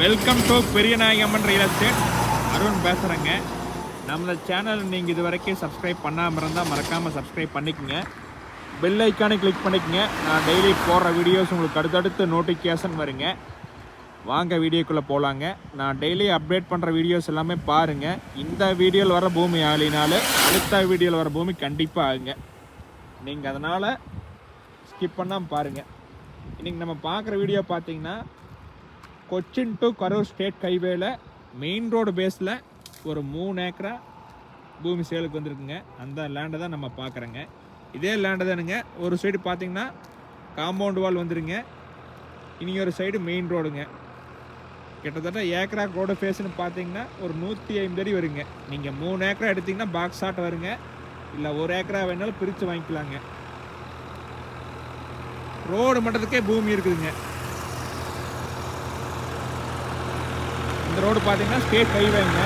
Welcome to Periyanayagamman real estate. Arun பேசுகிறேங்க. நம்ம channel நீங்கள் இது வரைக்கும் சப்ஸ்கிரைப் பண்ணாமல் இருந்தால் மறக்காமல் சப்ஸ்கிரைப் பண்ணிக்கோங்க. பெல் ஐக்கானை கிளிக் பண்ணிக்கோங்க. நான் டெய்லி போடுற வீடியோஸ் உங்களுக்கு அடுத்தடுத்து நோட்டிஃபிகேஷன் வருங்க. வாங்க வீடியோக்குள்ளே போகலாங்க. நான் டெய்லி அப்டேட் பண்ணுற வீடியோஸ் எல்லாமே பாருங்கள். இந்த வீடியோவில் வர பூமி ஆகலினாலும் அடுத்த வீடியோவில் வர பூமி கண்டிப்பாக ஆகுங்க. நீங்கள் அதனால் ஸ்கிப் பண்ணாமல் பாருங்கள். இன்றைக்கி நம்ம பார்க்குற வீடியோ பார்த்தீங்கன்னா கொச்சின் டு கரூர் ஸ்டேட் ஹைவேல மெயின் ரோடு பேஸில் ஒரு 3 ஏக்கரா பூமி சேலுக்கு வந்துருக்குங்க. அந்த லேண்டை தான் நம்ம பார்க்குறோங்க. இதே லேண்டு தானுங்க. ஒரு சைடு பார்த்தீங்கன்னா காம்பவுண்ட் வால் வந்துருங்க. இனி ஒரு சைடு மெயின் ரோடுங்க. கிட்டத்தட்ட ஏக்கரா ரோடு ஃபேஸ்ன்னு பார்த்தீங்கன்னா ஒரு 150 அடி வருங்க. நீங்கள் 3 ஏக்கரா எடுத்திங்கன்னா பாக்ஸ் ஆட் வருங்க. இல்லை 1 ஏக்கரா வேணாலும் பிரித்து வாங்கிக்கலாங்க. ரோடு மட்டத்துக்கே பூமி இருக்குதுங்க. இந்த ரோடு பார்த்தீங்கன்னா ஸ்டேட் ஹைவேங்க.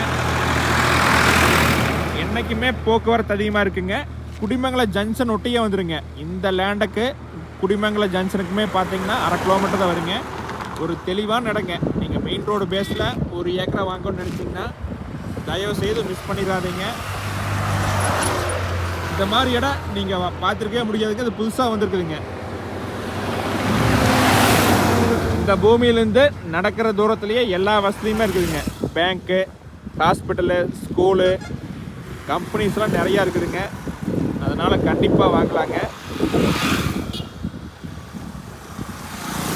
என்றைக்குமே போக்குவரத்து அதிகமாக இருக்குங்க. குடிமங்கலம் ஜங்ஷன் ஒட்டியே வந்துடுங்க. இந்த லேண்டுக்கு குடிமங்கலம் ஜங்ஷனுக்குமே பார்த்தீங்கன்னா 1/2 கிலோமீட்டர் தான் வருங்க. ஒரு தெளிவான இடங்க. நீங்கள் மெயின் ரோடு பேஸில் 1 ஏக்கரா வாங்கணும்னு நினச்சிங்கன்னா தயவு செய்து மிஸ் பண்ணிடாதீங்க. இந்த மாதிரி இடம் நீங்கள் பார்த்துருக்கவே முடியாதுங்க. இது புதுசாக வந்துருக்குதுங்க. இந்த பூமியிலேருந்து நடக்கிற தூரத்துலேயே எல்லா வசதியுமே இருக்குதுங்க. பேங்க்கு, ஹாஸ்பிட்டலு, ஸ்கூலு, கம்பெனிஸ்லாம் நிறையா இருக்குதுங்க. அதனால் கண்டிப்பாக வாங்கலாங்க.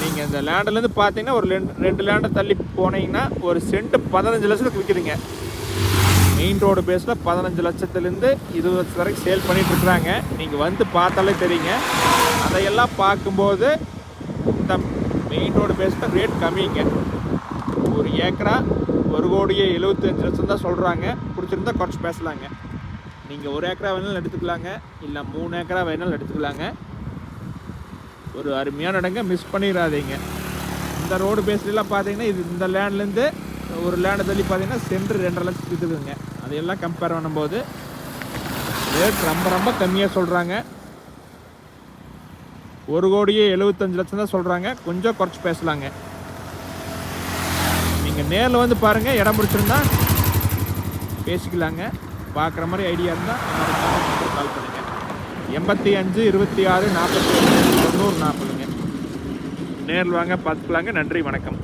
நீங்கள் இந்த லேண்டிலேருந்து பார்த்தீங்கன்னா ஒரு 2 லேண்டை தள்ளி போனீங்கன்னா ஒரு சென்ட் 15 லட்சத்துக்கு விற்கிதுங்க. மெயின் ரோடு பேஸில் 15 லட்சத்துலேருந்து 20 லட்சம் வரைக்கும் சேல் பண்ணிகிட்ருக்குறாங்க. நீங்கள் வந்து பார்த்தாலே தெரியுங்க. அதையெல்லாம் பார்க்கும்போது இந்த மெயின் ரோடு பேஸில் ரேட் கம்மிங்க. 1 ஏக்கரா 1,75,00,000 தான் சொல்கிறாங்க. பிடிச்சிருந்தா குறைச்சி பேசலாங்க. நீங்கள் 1 ஏக்கரா வேணாலும் எடுத்துக்கலாங்க. இல்லை 3 ஏக்கரா வேணாலும் எடுத்துக்கலாங்க. ஒரு அருமையான இடங்க, மிஸ் பண்ணிடாதீங்க. இந்த ரோடு பேஸ்லாம் பார்த்தீங்கன்னா இது இந்த லேண்ட்லேருந்து ஒரு லேண்டை தள்ளி பார்த்தீங்கன்னா சென்ட்ரு 2.5 லட்சத்துக்கு இருக்குதுங்க. அதையெல்லாம் கம்பேர் பண்ணும்போது ரேட் ரொம்ப ரொம்ப கம்மியாக சொல்கிறாங்க. 1,75,00,000 தான் சொல்கிறாங்க. கொஞ்சம் குறைச்சி பேசலாங்க. நீங்கள் நேரில் வந்து பாருங்கள். இடம் பிடிச்சிருந்தா பேசிக்கலாங்க. பார்க்குற மாதிரி ஐடியா இருந்தால் கால் பண்ணுங்கள். 85 26 41 90 40ங்க. நேரில் வாங்க, பார்த்துக்கலாங்க. நன்றி, வணக்கம்.